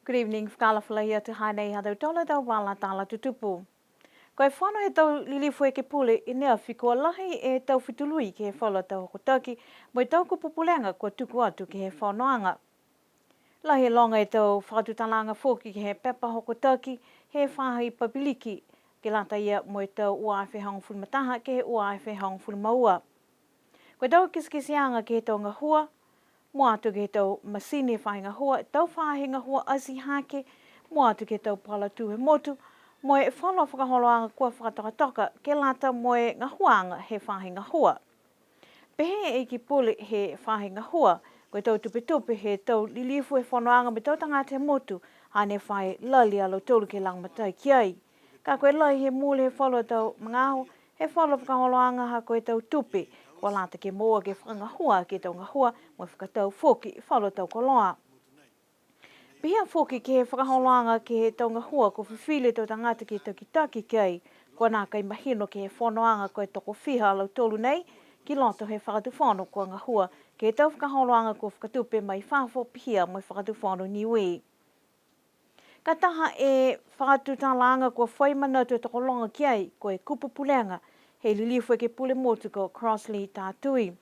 Good evening, whakala ia te hainei hadau tola tau wala tala tutupu. Ko e whano he tau lilifu e ke pule I nea whikoa lahi e tau whitului ke he whala tau hokotaki mo I tau kupupulenga kua tuku atu ke he whanoanga. Lahi longa e tau whakatutalanga fōki ke he pepa hokotaki he whahi papiliki ke lata ia mo I tau ua awhi hong fulmataha ke he ua awhi hong fulmaua. Ko e tau kiskisianga ke he tau ngahua, mo atu ke tau masini whahinga hua, tau whahinga hua asi hake, mo atu ke tau pala tu he motu, mo e whalo whakaholoanga kua whakatokatoka ke lata mo e ngahuanga he whahinga hua. Pehe e ki pule he whahinga hua, koe tau tupe he tau lilifu e whanoanga me tau tangata he motu, hane whai lali alo tolu ke langmatai ki ai. Ka koe lai he mule he whalo tau mangaho, he whalo whakaholoanga ha koe tau tupe, kua lata ke moa ke whangahua ke tau ngahua, mo whakatau whoki, whalo tau koloa. Pihia whoki ke he whakaholoanga ke he tau ngahua, ko whiwhile tau tangata ke tau kitaki kei, kua nā kai mahino ke he whanoanga koe toko whiha lau tolu nei, ki loto he whakatuwhono kua ngahua, ke he tau whakaholoanga ko whakatupe mai whawho pihia mai whakatuwhono niue. Ka taha e whakatutalanga kua whaimana tu toko longa ki ai, ko e kupupulenga, he lilifu e ke pule motu ko Crossley tātui.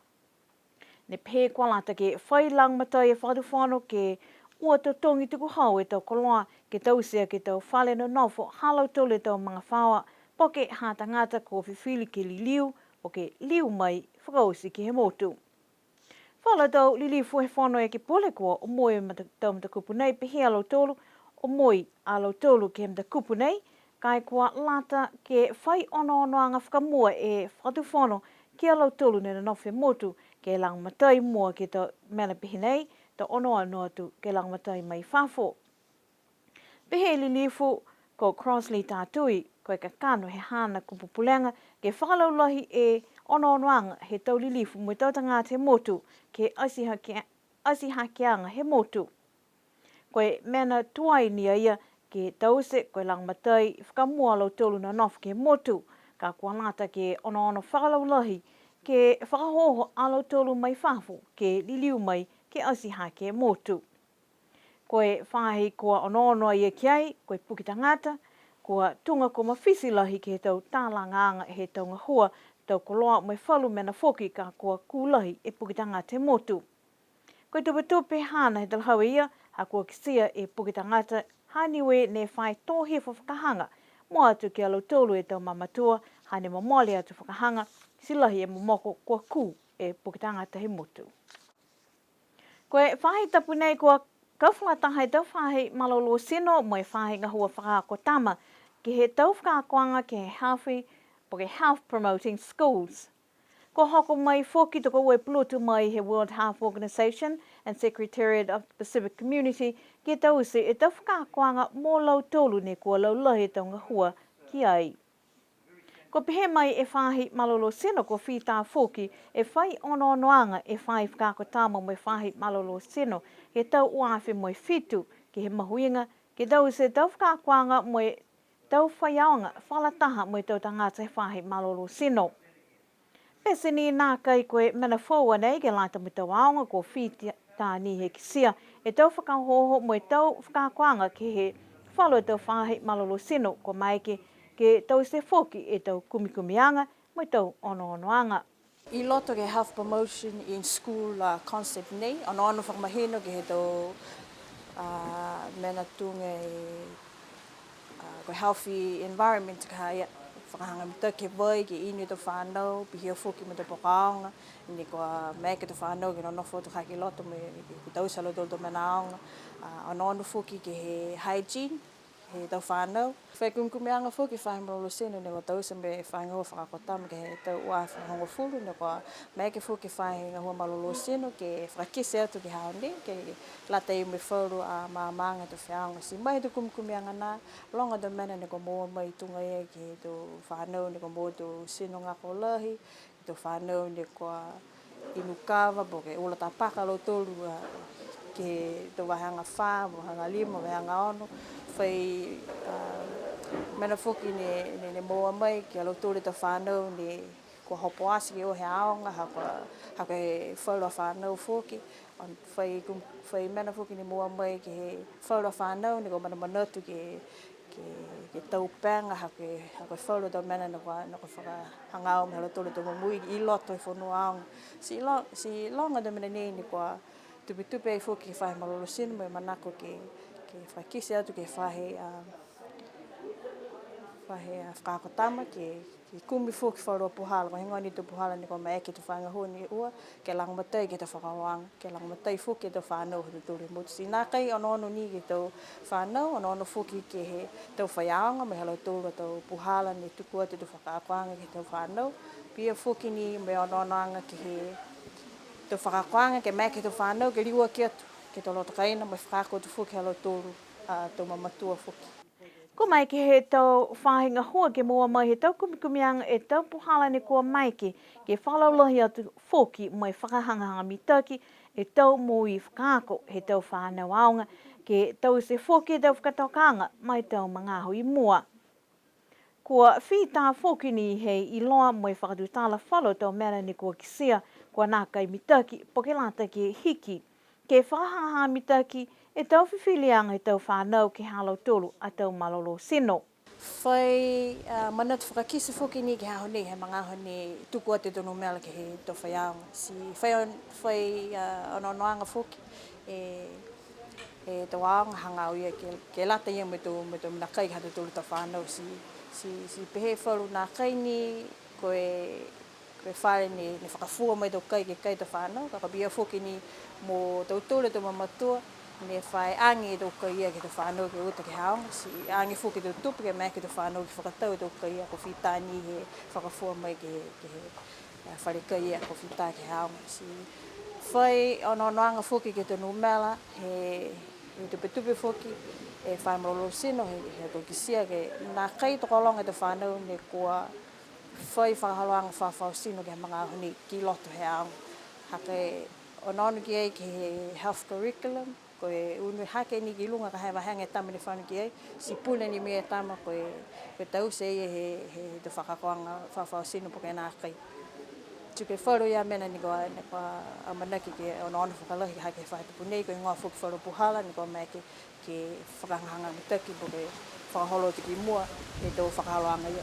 Ne pē kua lata ke whailang matai e whakatuwhono ke ua tau tongi tuku hau e tau koloa ke tau sea ke tau whale no nofo halau tole tau mga whawa poke hā tangata ko whiwhili ke liliu o ke liu mai whakausi ki he motu. Whala tau lilifu he whono e ke pole kua o moe tau matakupu nei pehe alo tolu o moe alo tolu ke matakupu nei kai kua lata ke whai ono-onoanga whakamua e whakatuwhono ke alo tolu nena nofe motu ke lang matai mua ke tau mena pehe nei ta ono anoa tu ke lang matai mai whafo. Pehe lilifu ko Crossley tātui, ko e kakano he hana kupupulenga ke whakalaulahi e ono-onoanga he tau lilifu mo tau tangata he motu ke asi hakeanga he motu. Ko e mena tuai nia ia ke tause ko e lang matai whakamua lau tolu na nof ke motu ka kua lata ke ono-ono whakalaulahi ke whakahoho alo tolu mai whafo ke liliu mai ke asi hake motu. Koe whahi kua ono-onoa ia ki ai, koe puki tangata, kua tunga ko mawhisi lahi ke he tau tālanganga he tau ngahua, tau koloa mai whalu mena whoki ka kua kūlahi e puki tangata he motu. Koe tupe hana he talhaua ia, ha kua kisia e puki tangata, haniwe ne whai tōhe whakahanga, mo atu ke alo tolu e tau mamatua, hane mamoli atu whakahanga, silahi e momoko kua kū e puki tangata he motu. Koe whahi tapu nei kua kawhataha e tau whahi malolo sino mo e whahi ngahua whakakotama ki he tau whakakoanga ki he healthy, po ke health promoting schools. Ko hoko mai whoki toko ue plutu mai he World Health Organization and Secretariat of the Pacific Community ki tau se e tau whakakoanga mō lau tolu ne kua lau lahi tau ngahua ki ai. Ko pehe mai e whahi malolo sino ko whita whoki e whai ono-onoanga e whai whakakotama mo e whahi malolo sino ke tau uawhi mo e whitu ki he mahuinga ke tau se tau whakakoanga mo e tau whaiaonga whalataha mo e tau tangata he whahi malolo sino. Pese ni nā kai koe mena whaua nei ke laita mo tau aonga ko whita ni he kisia e tau whakahoho mo e tau whakakoanga ki he whalo e tau whahi malolo sino ko maike ke tau se whoki e tau kumikumianga mo tau ono-onoanga. I loto ke health promotion in school concept nei, ono whakamahino ke he tau mena tunga ko healthy environment ka haia whakahanga mita ke vai ke inu to whanau, pihia whoki mo te pokaonga, ni ko mea ke to whanau ke no whoto haki loto me ke tau salo tolo to mena aonga, ono whoki ke he hygiene, he tau whanau. Whai kumkumeanga whoki whahi marolo sino ne ko tau sa me whahi ngahua whakakotama ke he tau uafi hongo fulu ne ko mea ke whoki whahi ngahua marolo sino ke whakise atu ki hao ne ke lata i me whauru a maamanga to whiaonga si mai tu kumkumeanga nā longa do mena ne ko mua mai tunga ia ki he tu whanau ne ko mua tu sino ngako lahi, tu whanau ne ko inu kawa po ke ula tapaka lo tolu ke tu wahanga wha, wahanga lima, wahanga ono, whai mena whoki ne moa mai ki alo tōre ta whānau ne ko hopo asi ke o he aonga ha ke whaura whanau foki on whai mena foki ni mua mai ke he whaura whanau ni ko mana manatu ke tau panga ha ke whaura tau mena na whaka hangao me hala tole tau mui I loto I whanua aonga si longa da mena ni kwa tupe I foki ke whahe malolo sinu me manako ke whakisi atu ke whahe whakakotama ke kumi foki whaurua puhala. Ko hingo ni tu puhala ni ko mai ke tu whanga hua ni ua ke lang matai ke tu whakawang. Ke lang matai foki ke tu whanau he tu turi mutu. Si nā kai ono ni ke tu whanau, ono foki ke he tu whaiaonga me halau tūra tu puhala ni tuku atu tu whakakwanga ke tu whanau. Pia foki ni me ono anga ke he tu whakakwanga ke mai ke tu whanau ke liua ke atu. Ke tu loto kaina me whakako tu foki halau tūru tu mamatua foki. Ko mai ke he tau whahinga hua ke mua mai he tau kumikumianga e tau puhala ni kua mai ke whalaulahi atu foki mai whakahangahanga mi taki e tau mui whakako he tau whanau aonga ke tau se foki e tau whakatokanga mai tau mangaho I mua. Kua whita foki ni he iloa mai whakatutala whalo tau mera ni kua kisia kua nākai mi taki po ke lata ke hiki ke whakahangahanga mi taki e tau whiwhilianga e tau whanau ke halau tolu a tau malolo sino. Whai manatu whakakisi foki ni ke haho ni, he mga haho ni tuku ate tonu mela ke he tau whaiaonga. Si whai onoanga foki e tau aonga hangau ia ke lata ia me tu mina kai hatu tolu tau whanau. Si pehe wharu nā kai ni koe whare ni whakafua mai tau kai ke kai tau whanau. Ka bia foki ni mo tau tole tau mamatua ne whai angi tau kai ia ke tau whanau ke uta ke haonga. Si angi foki tau tupu ke mai ke tau whanau ke whakatau tau kai ia ko whitani he whakafua mai ke he whare kai ia ko whita ke haonga. Si whai onoanga foki ke tonu mela he tupe foki e whai marolo sino he tau kisia ke nā kai toko longa tau whanau ne kua whai whakahaloanga whawhau sino ke mga honi ki loto he aonga. Hake onono ki ai ke he health curriculum ko e unu hake ni ki lunga ka hewa hanga tama ni whanu ki ai si pule ni mea tama ko e tau se ia he te whakakoanga whawhau sino po ke nā kai. Tuke wharu ia mena ni koa amanaki ke ono whakalahi hake whaitupu nei ko ingoa whuki wharu puhala ni koa mai ke whakahanga mitaki po ke whakaholo tiki mua e tau whakahaloanga ia.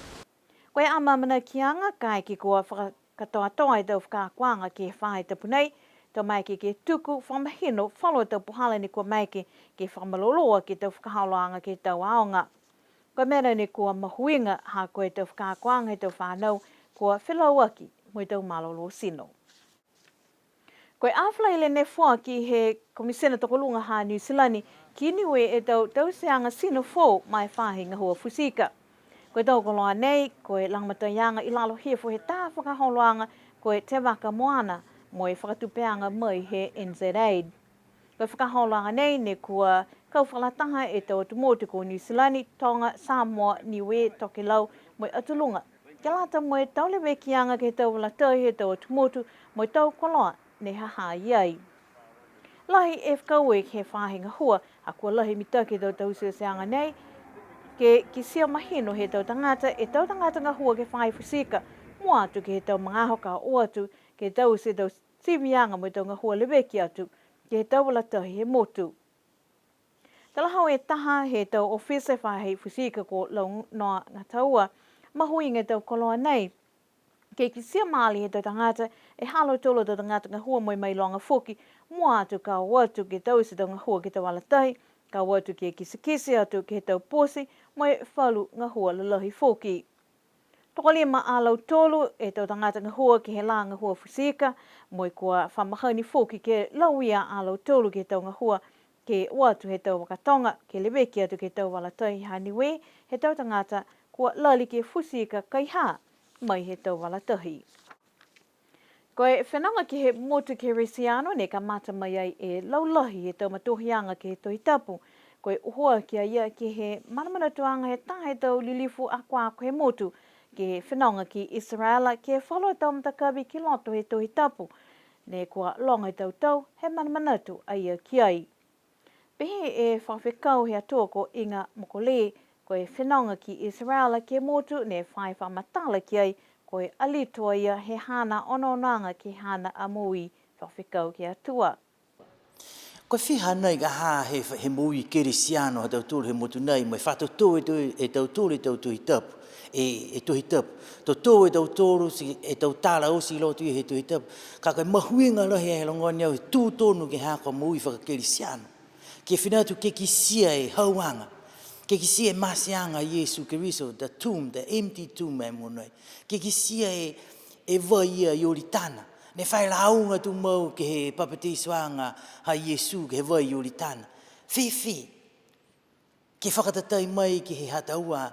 Koe ama mana kianga kai ki kua whakatoa toa I tau whakakwanga ke whaitupu nei tau mai ke tuku whamahino whalo tau puhala ni kua mai ke whamaloloa ke tau whakahaloanga ke tau aonga. Koe mera ni kua mahuinga ha koe tau whakakwanga he tau whanau kua whilauaki mo tau malolo sino. Koe awhalaile ne whua ki he komisena tokolunga ha New Zealand ki niwe e tau seanga sino fo mai whahinga hua fusika. Koe tau koloa nei, koe langamataianga I lalo hifo he tā whakaholoanga koe te waka moana mo e whakatupeanga mai he NZA. Koe whakaholoanga nei ne kua kauwhalataha e tau tumotu ko New Zealand, Tonga, Samoa, Niue, Tokelau, mo atulunga. Ke lata mo e tau lewe kianga ke tau walatai he tau tumotu mo tau koloa ne haha iai. Lahi e whakaue ke whahinga hua, a kua lahi mitaki tau seanga nei, ke sia mahino he tau tangata e tau tangata ngā hua ke whai fusika, mua atu ke he tau mga hoka o atu, ke tau se tau sivianga mo tau ngā hua lewe ki atu, ke he tau walatai he motu. Talahau e taha he tau ofisa whahi fusika ko lau noa ngā taua, mahuinga tau koloa nei, ke kisia maali he tau tangata e halo tolo tau tangata ngā hua moi mai longa foki, mua atu ka watu ke tau se tau ngā hua ke tau walatai, ka watu ke kisikisi atu ke tau posi, moi whalu ngā hua lalahi foki. Tokolima alau tolu e tau tangata ngā hua ke he la ngā hua fusika, moi kua whamahani foki ke lauia alau tolu ke tau ngā hua ke watu he tau wakatonga, ke leweki atu ke tau walatai haniwe, he tau tangata kua lali ke fusika kai ha, mai he tau walatahi. Koe whenanga ki he motu ke resiano ne ka mata mai ai e laulahi he tau matohianga ke he tohitapu. Koe uhua kia ia ki he manamanatuanga he tahe tau lilifu akwa ko he motu ke he whenanga ki Israela ke whalo tau matakabi ki loto he tohitapu. Ne kua longa tau he manamanatu a ia ki ai. Pehe e whawhekau he atua ko Inga Mokole, koe whenanga ki Israela ke motu ne whai whamatala ki ai Koe alitua ia he hana ononanga ki hana amui whawhikau ki atua. Ko whiha nei ka he mui kerisiano ha tautulu he motu nei, mai whātotō e tautulu e tautuhi tapu, e tuhi tapu. Tō e tautulu e tautala osi lo tui he tuhi tapu. Ka kai mahuinga lohi e longoni au he tūtonu ke hako mui whakakerisiano. Ke whinatu ke kisia e hauanga, ke kisia e masianga Yesu Keriso, the tomb, the empty tomb e monoi. Ke kisia e vai ia i oritana. Ne whai launga tu mau ke he papatiswanga ha Yesu ke he vai i oritana. Whiwhi, ke whakatatai mai ki he hataua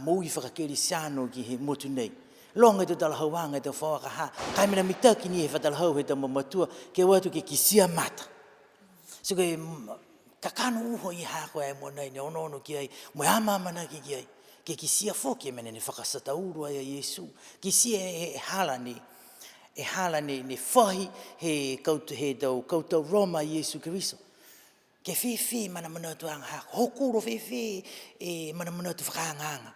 mui whakakerisiano ki he motu nei. Longa tu tala hauanga te whawaka ha. Kai mena mitaki ni he whatalahau he ta mamatua ke watu ke kisia mata. So ke kakano uho i hako e mo nei ne ono ki ai. Mo ama mana ki ai. Ke kisia whoki mene ne whakasata uru ai a Yesu. Kisia e hala ni. E hala ne whahi he koutou Roma Yesu Keriso. Ke whiwhi mana tu anga hako. Hokuro whiwhi e mana tu whakaanganga.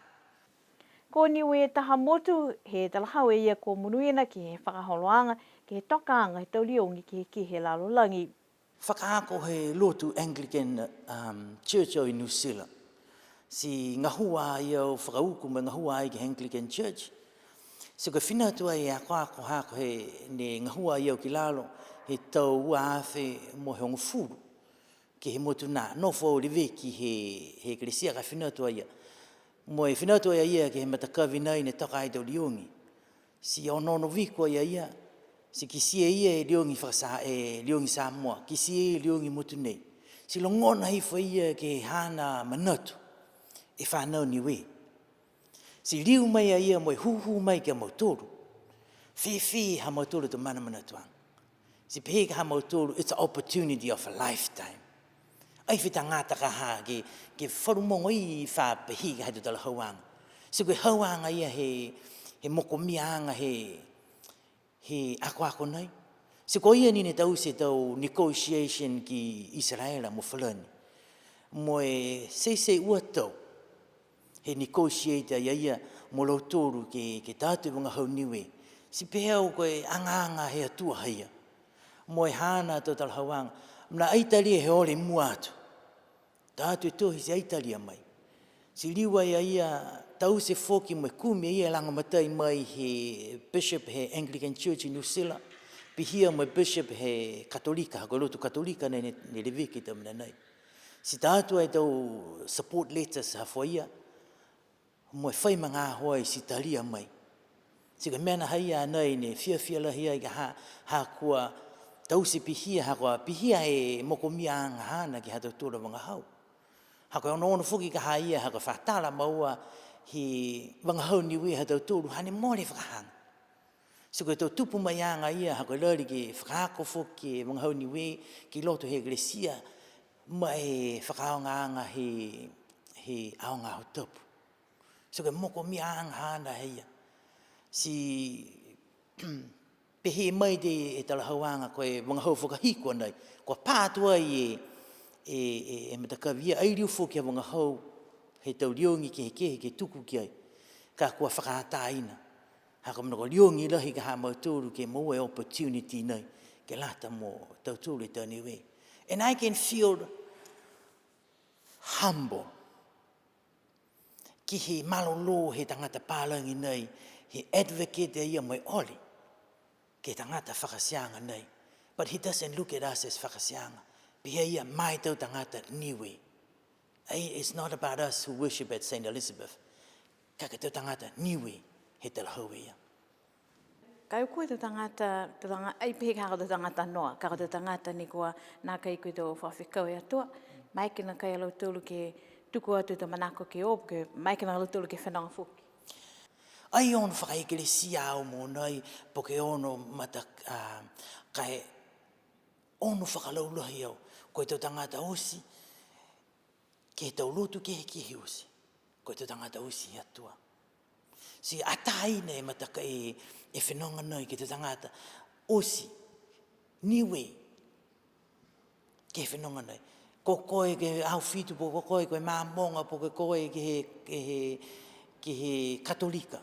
Ko niwe taha motu he talahau e ia ko munuina ki he whakaholoanga, ki he tokaanga he tauliongi ki he lalolangi. Whakaako he lotu Anglican Church o i New Zealand. Si ngahua ai au whakauku me ngahua ai ki Anglican Church. So ka whinatu ai a koako hako he ne ngahua ai au ki lalo he tau ua awhi mo he ongo furu ki he motu nā. No whau liwe ki he kresia ka whinatu ai a. Mo e whinatu ai ia ki he matakawi nei ne toka ai tau liongi. Si onono viku ai ia. Si kisia ia e liongi Samoa. Kisia ia liongi motu nei. Si longona hifa ia ke hana manatu. E whanau niwe. Si liu mai a ia mo e huhu mai ke mautoro. Whiwhi ha mautoro to mana tuang. Si peheka ha mautoro, it's an opportunity of a lifetime. Ai whita ngata ka ha ke wharumongo i whapehi ka haitu tala hauanga. Si koe hauanga ia he moko mianga he ako nei. Si koe ia nine tau se tau negotiation ki Israela mo whalani. Mo e se ua tau. He negotiator ia mo lautoru ke tātu wanga hau niwe. Si pehau koe anganga he atua haia. Mo e hana tau tala hauanga. Mna aitalia he ole mua atu. Tātu e tohi se aitalia mai. Si liwa ia tau se whoki mo e kumi ia langa matai mai he bishop he Anglican Church in New Zealand. Pihia mo e bishop he katolika, hako lotu katolika ne leweki tamina nei. Si tātu ai tau support letters hafo ia. Mo e whai mga hoi si talia mai. Si ka mena haia nei ne fia lahi ai ka ha kua tau se pihia hakoa pihia e moko mia anga hana ki hata tura wanga hau. Hako ono fuki ka haia hako whatala maua hi wanga hau niwe hata turu hane mole whakahanga. Si koe tau tupu mai anga ia hako lari ki whakako fuki wanga hau niwe ki loto he gresia mai whakaonga anga he aonga hau tupu. So ke moko mi ang hana heia. Si pehe mai de e tala hauanga koe mga hau whakahiko nei. Ko pātua e matakawia ai riu whokia mga hau he tau liongi ke he kehe ke tuku ki ai. Ka kua whakahataina. Haka mana ko liongi lahi ka ha mauturu ke mo e opportunity nei. Ke lata mo tauturu e tani we. And I can feel humble. Ki he malolo he tangata pālangi nei, he advocate e ia mai oli, ke tangata whakasianga nei. But he doesn't look at us as whakasianga. Pia ia mai tau tangata niwe. It's not about us who worship at St. Elizabeth. Kaka tau tangata niwe he talahau ia. Kai koe te tangata, ai pehe kako te tangata noa, kako te tangata ni kua nā kai koe tō whawhikau e atua, mai kina kai alau tūlu ke tuku atu te manako ke opu, ke mai kina alau tūlu ke whenanga fuki. Ai ono whakaekelesia au mo nei, poke ono mata kai ono whakalaulahi au, koe tau tangata osi, ke tau lotu ke he osi, koe tau tangata osi atua. Si atai nei mataka e whenonga nei ke te tangata osi, niwe, ke whenonga nei. Ko koe ke au fitu po ko koe koe māmonga po ko koe ke he katolika.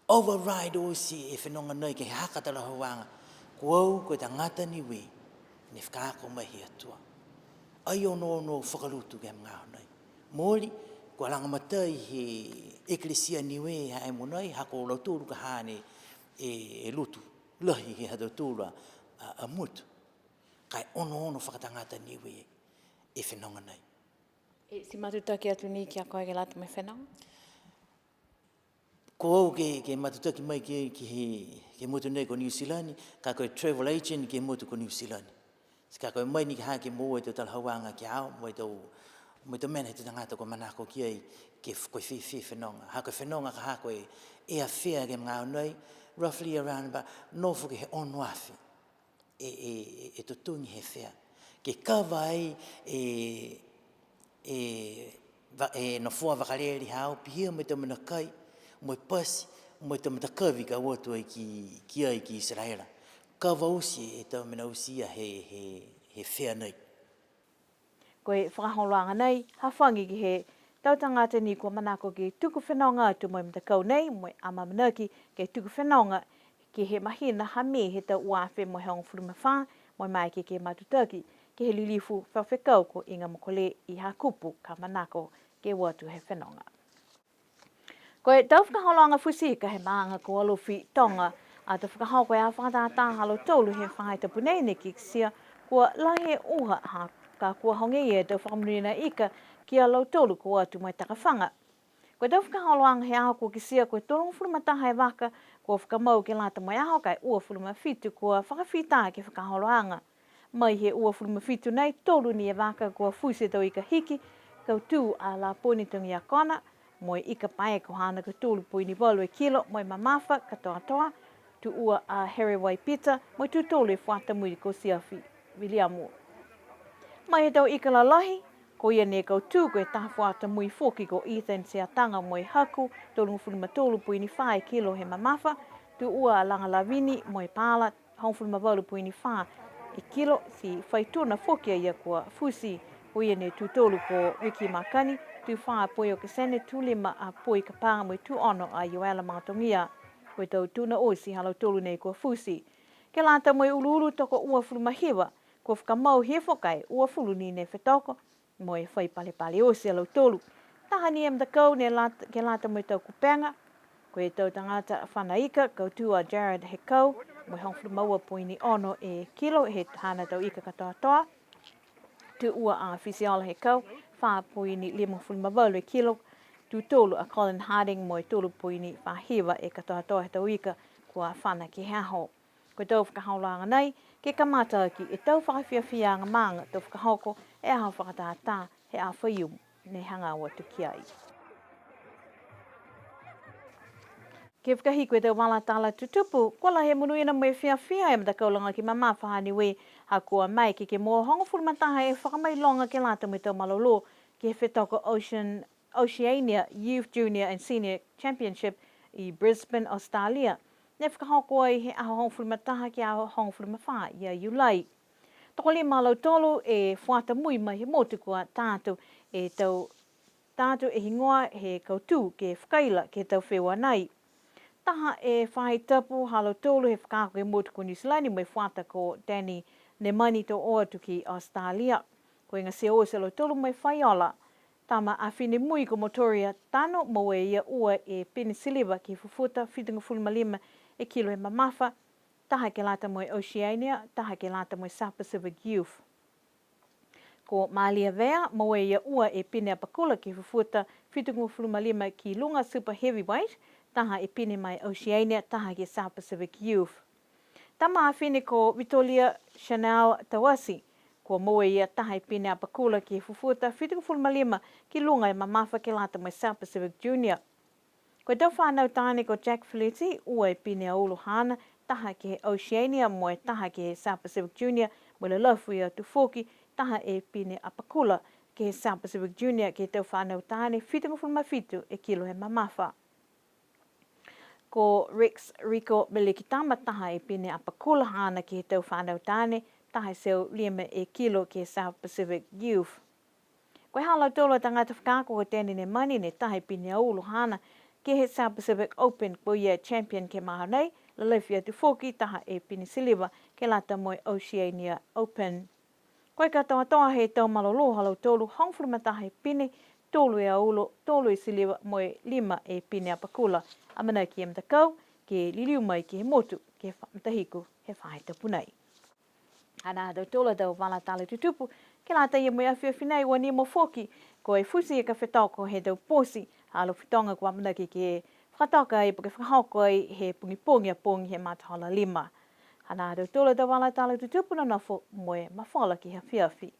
override o si e whenonga nei ke haka tala hawanga. Kuau koe tangata niwe, ne whakaako mai hi atua. Ai ono whakalutu ke mga honai. Mōli, kua langa matai he eklesia niwe hae monai, hako o lauturu ka hane e lutu. Lahi he hata tūra a mutu. Kai ono whakatangata niwe e whenonga nei. E si matutaki atu ni kia koe ke lata mai whenonga? Ko au ke matutaki mai ke mutu nei ko New Zealand, ka koe travel agent ke mutu ko New Zealand. Ka koe mai ni ke hake mō e te talahawanga ki ao, mo e tau mena he te tangata ko manako ki ai ke koe whi whenonga. Ha koe whenonga ka hako e a whea ke mga nei, roughly around about nōwhu ke he ono awhi. E tutungi he whea. Ke kawa ai no fua wakaleri hao, pihia me te mana kai, mo e pasi, mo e te mata kawi ka watu ai ki ai ki Israela. Kawa usi e tau mena usia he whea nei. Koe whakaholoanga nei, hawhangi ki he tautangata ni kua manako ki tuku whenonga atu mo i mtakau nei, mo i ama manaki ke tuku whenonga ki he mahina hame he tau uawhe mo he hong furumawha, mo i mai ke matutaki, ke he lilifu whawhekau ko inga mokole i hakupu ka manako ke watu he whenonga. Koe tau whakaholoanga fusi ka he maanga ko alofi tonga, a te whakahau koe a whakatata halo tolu he whakaitapu nei ne ki kisia, kua lahe uha ha ka kua honge e tau whakamunina ika ki a lau tolu ko atu mai takawhanga. Koe tau whakaholoanga he aho ko kisia koe tolong furumataha e waka, kua whakamau ke lata mai aho kai ua furumafitu kua whakawhita ke whakaholoanga. Mai he ua furumafitu nei tolu ni e waka kua fuise tau ika hiki, kau tū a la ponitungi a kona, moi ika pae ko hana ka tūlu pui ni walu e kilo, moi mamafa katoa toa, tu ua a Harry Waipita, moi tu tolu e whata mui ko siafi Williamu. Mai he tau ika la lahi, ko ia ne kau tū koe taha whata mui foki ko Ethan sea tanga moi haku, tolu ngufuruma tolu pui ni 5 kilo he mamafa, tu ua a langa lavini moi pala, hongfuruma walu pui ni 5 e kilo, si whaituna foki a ia kua fusi, ko ia ne tu tolu ko Wiki Makani, tu wha poi o kesene tu lima a poi kapanga moi tu ono a Ioela Mātongia, koe tau tuna osi halo tolu nei kua fusi. Ke lata moi ulu toko ua furumahiwa, kua whakamau he whakai ua fulu ni ne whetoko, moi whai pale osi halo tolu. Taha ni em takau ke lata moi tau kupenga, koe tau tangata whanaika, kau tua Jared he kau, moi hong furumaua poi ni ono e kilo he hana tau ika katoa toa, tu ua a Fisiala he kau, wha pui ni 5 kilo, tu tolu a Colin Harding moi tolu pui ni whahiwa e katoa toa he tau ika kua whana ki haho. Koe tau whakahaulanga nei, ke kamata ki e tau whakawhiawhia ngā maanga tau whakahoko e aho whakatata he a whaiu ne hanga watu ki ai. Ke whakahi koe tau wala tala tutupu, kua la he munuina mo e whiawhia e matakaulanga ki mama whahani we ha kua mai ke mō hongo furumataha e whakamai longa ke lata mo tau malolo ki he whetoko Oceania Youth Junior and Senior Championship i Brisbane, Australia. Ne whakahoko ai he aho hongo furumataha ki aho hongo furumawha ia Iulai. Toko li malau tolu e whata mui mai he motu kua tātou e tau tātou e hingoa he kautū ke whakaila ke tau whewa nei. Taha e whai tapu halo tolu he whakako e motu ko New Zealand mai whata ko Danny ne mani to oatu ki Australia. Ko inga se o se lo tolu mai whaiola. Tama a whine mui ko motoria tano mo e ia ua e penicilliva ki fufuta 75 e kilo he mamafa. Taha ke lata mo e Oceania, taha ke lata mo e South Pacific Youth. Ko Malia Vea mo e ia ua e pine apakula ki fufuta 75 ki lunga super heavyweight. Taha e pine mai Oceania, taha ki South Pacific Youth. Tama a whine ko Vitolia Chanel Tawasi, ko moe ia taha e pine apakula ki fufuta 75 ki lunga e mamafa ke lata mai South Pacific Junior. Ko tau whanau tāne ko Jack Felici, ua e pine a Uluhana, taha ki Oceania mo e taha ki South Pacific Junior, mo le lafu ia tufoki, taha e pine apakula ki South Pacific Junior ki tau whanau tāne 75 e kilo he mamafa. Ko Rex Rico Melikitama taha e pine apakula hana ki he tau whanau tāne, taha seo 5 e kilo ki South Pacific Youth. Koe halau tolo tangata whakako ko tēne ne mani ne taha e pine a ulu hana, ke he South Pacific Open po ye champion ke maha nei, le lefia tu foki taha e pini siliva ke lata moe Oceania Open. Koe katoa toa he tau malolo halau tolu hongfuru mataha e pini, tolu e aulo, tolu e siliva moe 5 e pini apakula. Amana ki amtakau, ke liliu mai ki he motu, ke whamatahiku, he whahe tapunei. Ana hado tola dau wala tala tutupu, ke lata ia moe awhia whinei wa ni mo foki, ko e fusi e ka whetoko he dau posi, alo whitonga kua manaki ke whakatoka e puke whakahoko ai he pungi he matahala 5. Ana hado tola dau wala tala tutupu na nafo moe mawhala ki ha whiawhi.